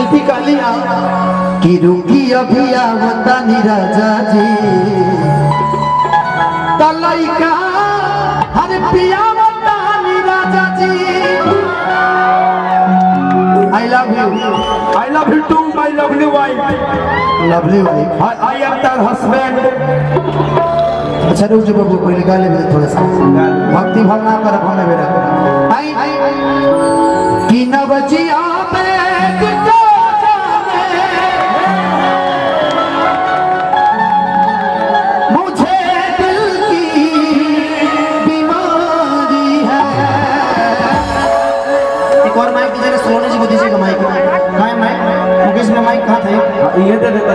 शिल्पी कह लिया कि रुकी अभी आवता राजा जी तलैका हर पिया राजा जी। I love you too, my lovely wife. Lovely wife. I am your husband. अच्छा रुक जो बाबू कोई निकाले मुझे थोड़ा सा भक्ति भावना कर हमें मेरा कि नवजिया मुझे दिल की बीमारी है। एक और माइक दीजिएगा सोने जी को दीजिएगा माइक कहाँ माइक मुकेश में माइक कहाँ था ये दे देता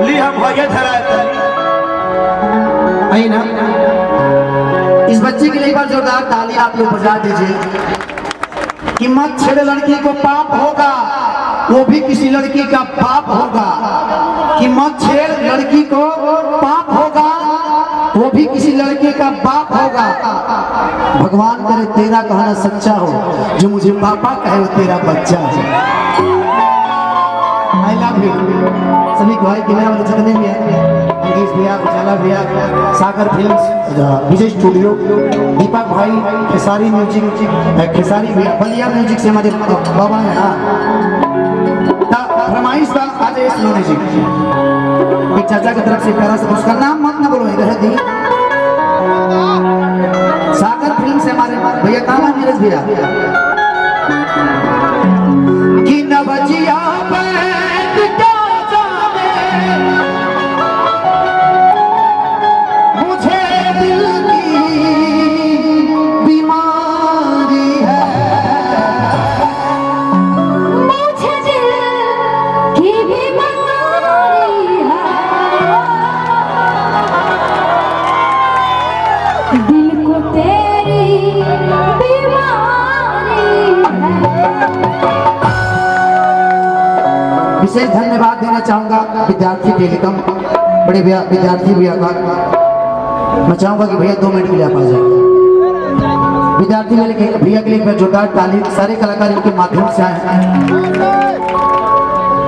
ली हम भाग्य धराए ना। इस बच्चे के लिए एक बार जोरदार ताली आप लोग बजा दीजिए कि मत छेड़े लड़की को पाप होगा वो भी किसी लड़की का पाप होगा कि मत छेड़ लड़की को पाप होगा वो भी किसी लड़के का बाप होगा। भगवान करे तेरा कहना सच्चा हो जो मुझे पापा कहे वो तेरा बच्चा है। I love you सभी भाई कैमरा वाले जितने भी हैं अंगेश भैया उजाला भैया सागर फिल्म्स विजय स्टूडियो दीपक भाई खेसारी म्यूजिक खेसारी भैया बलिया म्यूजिक से हमारे बाबा है फरमाइश था आज सुनोने जी एक चाचा की तरफ से प्यारा से पुरस्कार नाम मत ना बोलो इधर दी सागर फिल्म से हमारे भैया काम है नीरज भैया कि नवजिया विशेष धन्यवाद देना चाहूंगा विद्यार्थी टेलीकॉम बड़े भैया विद्यार्थी भैया का मैं चाहूंगा कि भैया 2 मिनट के लिए आप आ जाए। विद्यार्थी भैया के लिए मैं जोरदार ताली सारे कलाकार इनके माध्यम से आए हैं।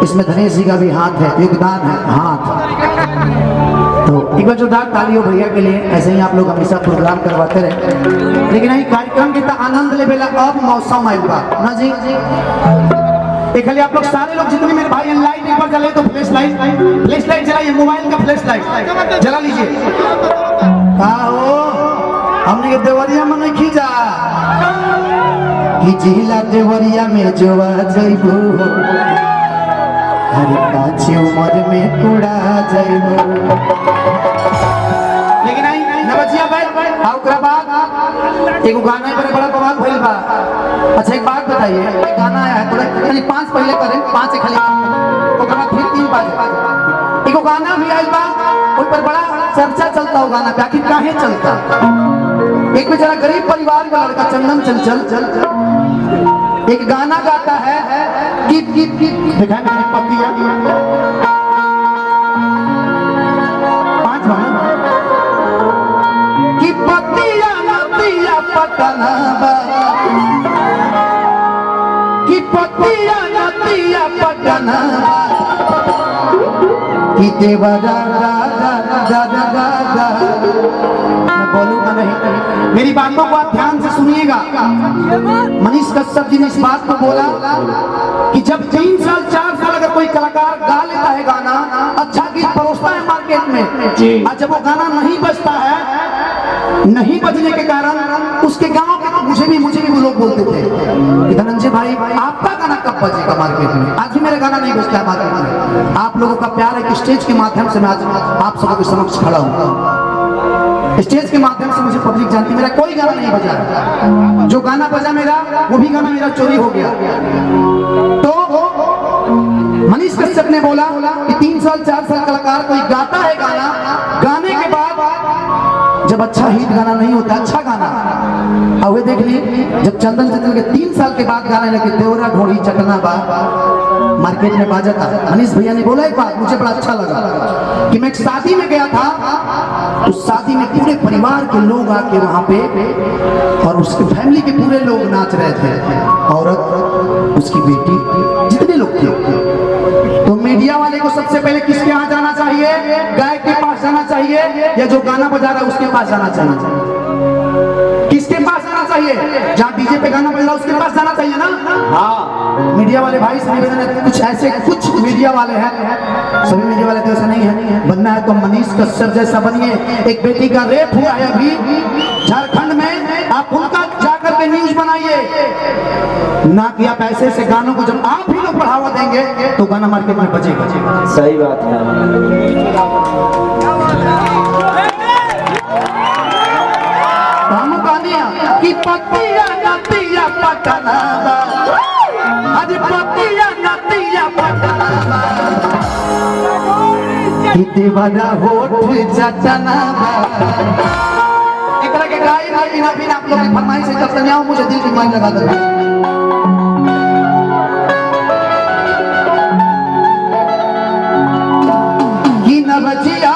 इसमें धनेश जी का भी हाथ है योगदान है हाथ तो एक बार जोरदार ताली हो भैया के लिए। ऐसे ही आप लोग हमेशा प्रोग्राम करवाते रहे लेकिन कार्यक्रम के आनंद ले बेला अब मौसम आयल बा ना जी एक खाली आप लोग सारे लोग जितने मेरे भाई लाइट एक बार जले तो फ्लैश लाइट जलाइए मोबाइल का फ्लैश लाइट जला लीजिए। हमने के देवरिया में नहीं खींचा कि जिला देवरिया में जोआ जइबो हर काछी उम्र में कुड़ा जइबो लेकिन आई नवजिया भाई ओकरा बाद एगो गाना पर बड़ा बवाल भइल बा। अच्छा एक बात बताइए एक गाना आया है थोड़ा खाली 5 पहले करें 5 खाली ओकरा बाद फिर 3 बाजे एगो गाना भी आइल बा उस पर बड़ा चर्चा चलता हो गाना पे आखिर काहे चलता। एक बेचारा गरीब परिवार का लड़का चंदन चंचल एक गाना गाता है गीत देखा मैंने पतिया 5 गाना कि पतिया नतिया पटना कि पतिया नतिया पटना कि देवरा मैं बोलूंगा नहीं मेरी बातों को आप ध्यान से सुनिएगा। मनीष कश्यप जी ने इस बात को बोला कि जब 3 साल 4 साल अगर कोई कलाकार गा लेता है गाना अच्छा गीत परोसता है मार्केट में और जब वो गाना नहीं बजता है नहीं बजने के कारण उसके गांव के मुझे भी वो लोग बोलते थे कि धनंजय भाई आपका गाना कब बजेगा मार्केट में। आज भी मेरा गाना नहीं बजता है मार्केट में। आप लोगों का प्यार है कि स्टेज के माध्यम से मैं आज आप सबों के समक्ष खड़ा हूँ। स्टेज के माध्यम से मुझे पब्लिक जानती मेरा कोई गाना नहीं बजा जो गाना बजा मेरा वो भी गाना मेरा चोरी हो गया। तो मनीष कश्यप ने बोला कि 3 साल 4 साल कलाकार कोई गाता है गाना गाने के बाद जब अच्छा हिट गाना नहीं होता अच्छा गाना अब वे देख लिए जब चंदन चंचल के 3 साल के बाद गाने लगे देवरा ढोड़ी चटना बा मार्केट में बाजा था। मनीष भैया ने बोला एक बात मुझे बड़ा अच्छा लगा कि मैं एक शादी में गया था उस शादी में पूरे परिवार के लोग आके वहां पे और उसके फैमिली के पूरे लोग नाच रहे थे। औरत उसकी बेटी, जितने लोग थे। तो मीडिया वाले को सबसे पहले किसके यहाँ जाना चाहिए? गायक के पास जाना चाहिए या जो गाना बजा रहा है उसके पास जाना चाहिए? किसके पास जाना चाहिए? जहाँ डीजे पे गाना बज रहा है उसके पास जाना चाहिए ना। हाँ, मीडिया वाले भाई से निवेदन है, कुछ ऐसे कुछ मीडिया वाले हैं, सभी मीडिया वाले तो ऐसा नहीं है। बनना है तो मनीष कश्यप जैसा बनिए। एक बेटी का रेप हुआ है अभी झारखंड में, आप उनका जाकर के न्यूज बनाइए ना कि आप ऐसे ऐसे गानों को जब आप ही लोग बढ़ावा देंगे तो गाना मार्केट में बचेगा। सही बात है। कि पतिया नतिया पटना, अरे पतिया नतिया पटना, कि दीवाना होठ चटना। एक तरह के गाय ना बिना बिना आप लोग की फरमाइश से जब तक आओ मुझे दिल की मार लगा दो। कि न बचिया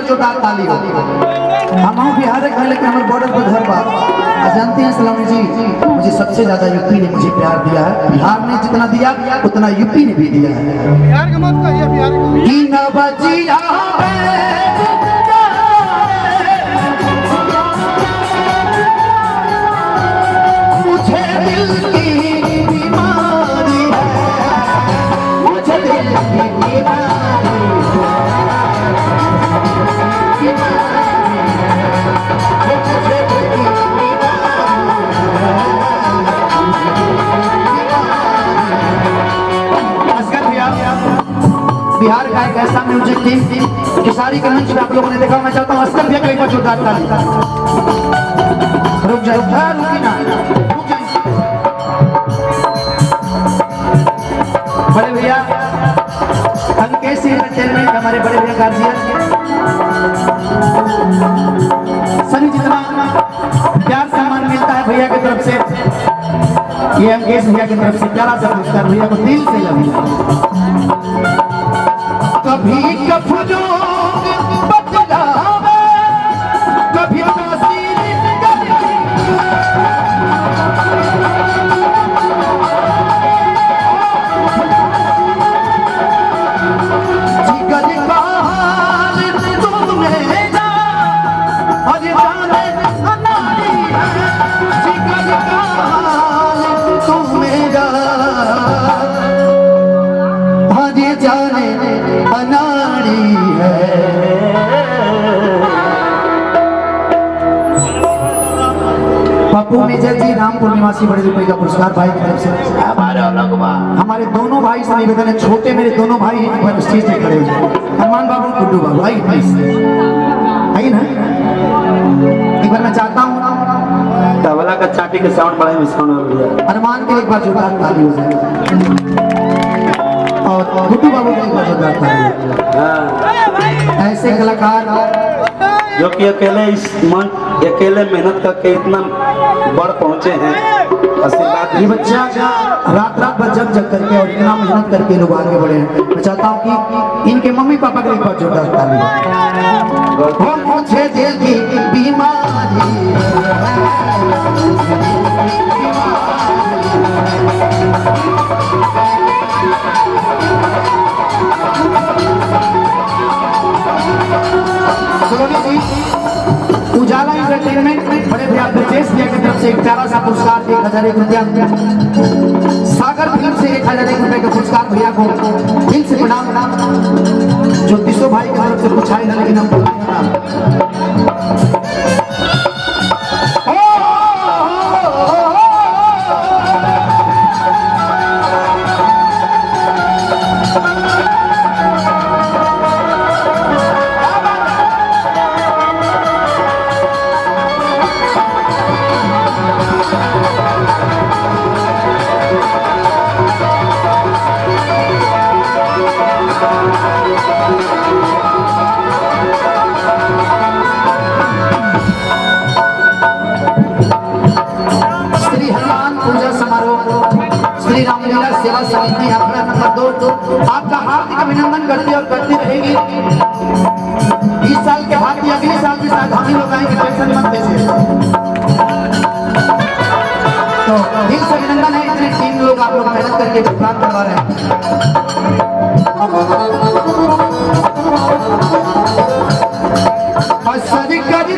जोरदार ताली हो। हम बिहार के लेकिन हमारे बॉर्डर पर घर बात जानते हैं सलामी जी, मुझे सबसे ज्यादा यूपी ने मुझे प्यार दिया है। बिहार ने जितना दिया उतना यूपी ने भी दिया है। बिहार का मत कहिए, बिहार मुझे दिल की बीमारी है, मुझे दिल की बीमारी बिहार का एक ऐसा म्यूजिक टीम किसारी के मंच में आप लोगों ने देखा, मैं चाहता हूँ अस्कर भैया को एक बार जोरदार ताली। रुक जाओ, रुकी ना, रुक जाइए। बड़े भैया अंकेश एंटरटेनमेंट, हमारे बड़े भैया गार्जियन, सभी जितना प्यार सम्मान मिलता है भैया की तरफ से, ये अंकेश भैया की तरफ से प्यारा सा पुरस्कार भैया को दिल से लगा। कभी कभी बदलावे, कभी पप्पू मेजर जी रामपुर निवासी बड़े रुपए का पुरस्कार भाई की तरफ से। हमारे दोनों भाई से निवेदन है, छोटे मेरे दोनों भाई स्टेज पे खड़े हो, हनुमान बाबू गुड्डू बाबू आइए ना। एक बार मैं चाहता हूँ तबला का चाटी के साउंड बड़ा ही साउंड हो गया। हनुमान के एक बार जोरदार ताली हो जाए और गुड्डू बाबू का एक बार जोरदार ताली। ऐसे कलाकार जो कि अकेले मेहनत करके इतना बड़ पहुंचे हैं, आशीर्वाद। ये बच्चा रात भर जग करके और इतना मेहनत करके लोग आगे बढ़े हैं। मैं चाहता हूँ कि इनके मम्मी पापा के एक बार जोरदार ताली। मुझे दिल की बीमारी उजाला एंटरटेनमेंट बड़े भैया ब्रजेश भैया की तरफ से एक प्यारा सा पुरस्कार 1001 रुपया। सागर फिल्म से 1001 रुपए का पुरस्कार भैया को दिल से प्रणाम। ज्योतिषो भाई की तरफ से कुछ आए ना, लेकिन हम श्री हनुमान पूजा समारोह श्री रामलीला सेवा समिति आंकड़ा नंबर 2 आपका हार्दिक अभिनंदन करती और करती रहेगी। इस साल के बाद भी अगले साल भी शायद हम ही लोग आएंगे, टेंशन मत लीजिए। तो दिल से अभिनंदन है, इतने 3 लोग आप लोग मेहनत करके प्रोग्राम करवा रहे हैं। असर करती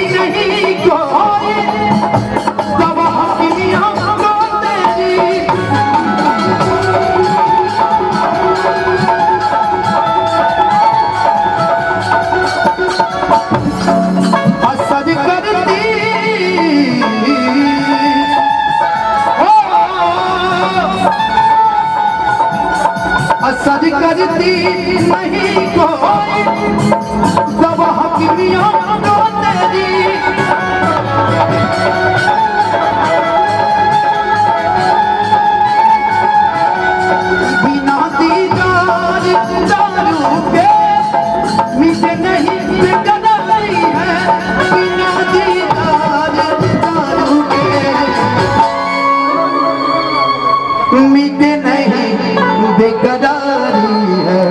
नहीं कोई गवाह की आंखों तेरी, असर करती असर करती नहीं कोई गवाह की आंखों तेरी, बिना दीदार दारू के मीठे नहीं बेकरारी है, बिना दीदार दारू के मीठे नहीं बेकरारी है।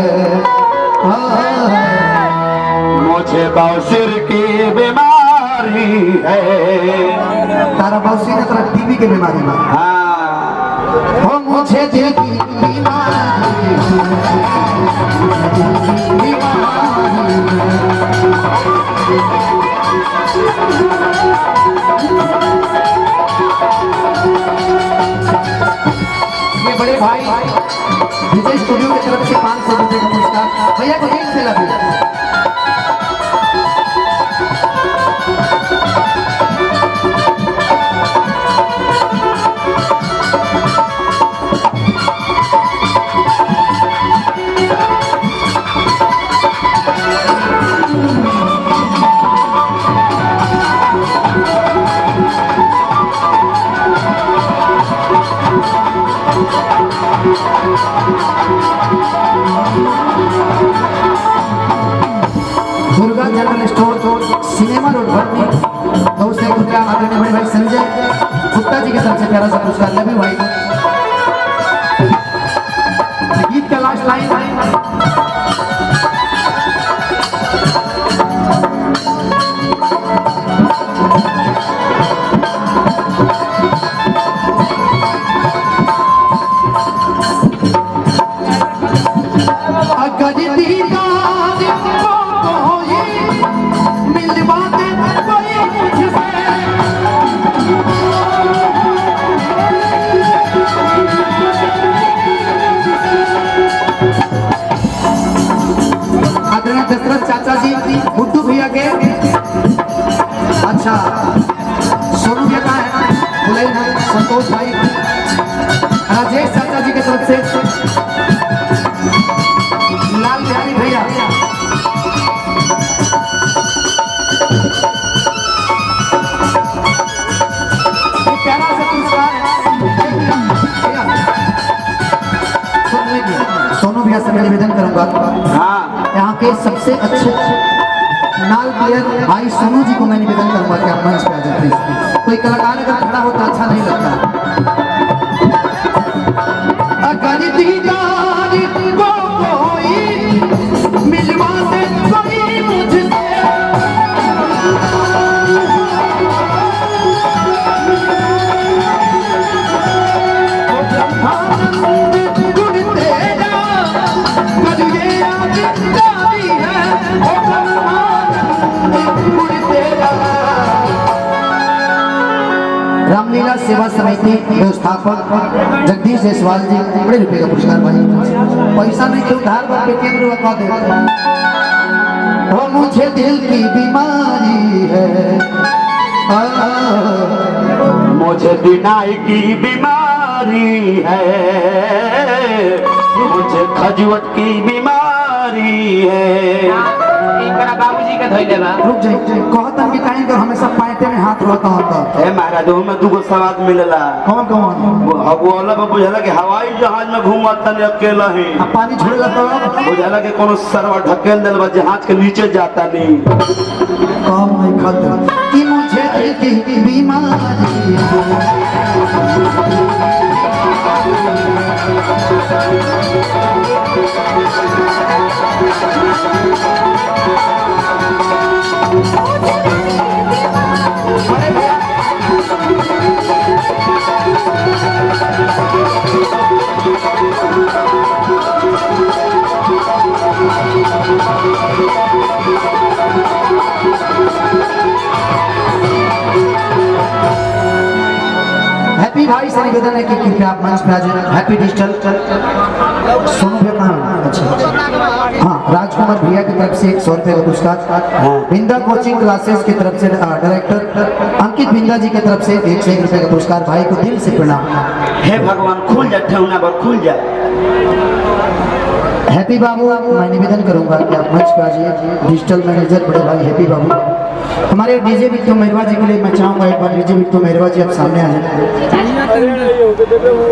मुझे बौसिर की बीमारी है। तारा बौसी ने तरह टीबी की बीमारी में हाँ हो, मुझे दिल की बीमारी ये बड़े भाई विजय स्टूडियो की तरफ से 500 रुपए का पुरस्कार भैया को एक से लगे। Durga general store cinema road Bhatni 200 रुपया आदरणीय बड़े भाई संजय गुप्ता जी की तरफ से प्यारा सा पुरस्कार लगे भाई। गीत का लास्ट लाइन दशरथ चाचा जी गुड्डू भैया के अच्छा सोनू भैया का है बुलाई है संतोष भाई राजेश चाचा जी की तरफ से लाल बिहारी भैया प्यारा सा पुरस्कार सोनू भैया से मैं निवेदन करूंगा हाँ यहाँ के सबसे अच्छे नाल प्लेयर भाई सोनू जी को मैं निवेदन करूंगा कि आप मंच पे आ जाए प्लीज। कोई कलाकार अगर खड़ा हो तो अच्छा नहीं लगता। अगर दीदार को कोई मिलवा दे कोई मुझसे, रामलीला सेवा समिति व्यवस्थापक जगदीश जायसवाल जी बड़े रुपए का पुरस्कार भाई। पैसा नहीं तो उधार पर पेटीएम रुपया कह दे। हो मुझे दिल की बीमारी है, मुझे दिनाई की बीमारी है, मुझे खजुवट की बीमारी है। बाबूजी का के धइले बा रुक जाइए कहतन कि कहीं का हमेशा पाइटे में हाथ रहता होता ए महाराज में दूगो सवाद मिलेला कौन कौन अब वाला में बुझाला कि हवाई जहाज में घूमत तनी अकेला ही अब पानी छोड़ेला तो बुझाला कि कोनो सरवा ढकेल देल बा जहाज के नीचे जाता नहीं कम नहीं खत कि मुझे की बीमारी हैप्पी भाई से निवेदन है कि कृपया आप मंच पे आ जाए। हैप्पी डिजिटल सोनू भैया कहाँ है? अच्छा हाँ, राजकुमार भैया की तरफ से 100 रुपये का पुरस्कार, बिंदा कोचिंग क्लासेस की तरफ से डायरेक्टर अंकित बिंदा जी की तरफ से 101 रुपये का पुरस्कार। भाई को दिल से प्रणाम। हे भगवान खुल जा ठेहुना पर खुल जा। हैप्पी बाबू मैं निवेदन करूंगा कि आप मंच पे आ जाइए। डिजिटल मैनेजर बड़े भाई हैप्पी बाबू। हमारे डीजे बिट्टू मेहरवा जी के लिए मैं चाहूंगा एक बार डीजे बिट्टू मेहरवा जी आप सामने आ जाए।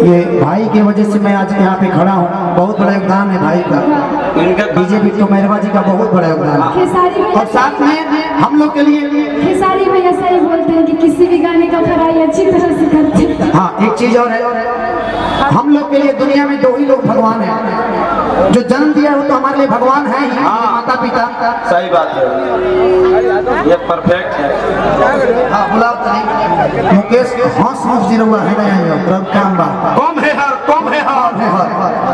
ये भाई की वजह से मैं आज यहाँ पे खड़ा हूँ, बहुत बड़ा योगदान है भाई का। डीजे बिट्टू मेहरवा जी का बहुत बड़ा योगदान है। और साथ में हम लोग के लिए खेसारी भैया सही बोलते हैं कि किसी भी गाने का पढ़ाई अच्छी तरह से करते हैं। हाँ, एक चीज और है, हम लोग के लिए दुनिया में 2 ही लोग भगवान हैं। जो जन्म दिया हो तो हमारे लिए भगवान है ही, माता पिता। सही बात है, ये परफेक्ट है। हाँ बुलाओ तो मुकेश हंस जीरो है ना प्रभ काम बा कम है हर कम है हर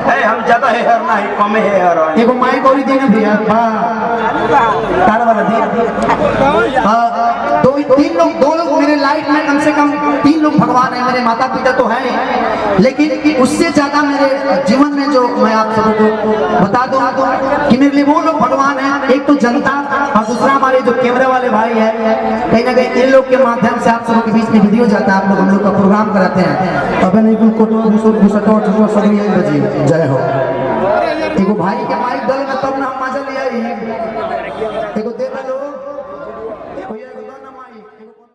है हम ज्यादा है हर नहीं कम है हर। एगो माई गौरी देने भैया तार वाला दे। दो लोग मेरे लाइफ में कम से कम 3 लोग भगवान है। मेरे माता पिता तो हैं, लेकिन उससे ज्यादा मेरे जीवन में जो मैं आप सबको बता दूं कि मेरे लिए वो लोग भगवान हैं। एक तो जनता और दूसरा हमारे जो कैमरे वाले भाई हैं। कहीं ना कहीं इन लोग के माध्यम से आप सबों के बीच में वीडियो जाता है, आप लोग हम लोग का प्रोग्राम कराते हैं। अब नहीं जय हो। एगो भाई के माइक दल में तब ना हम मजा लिया।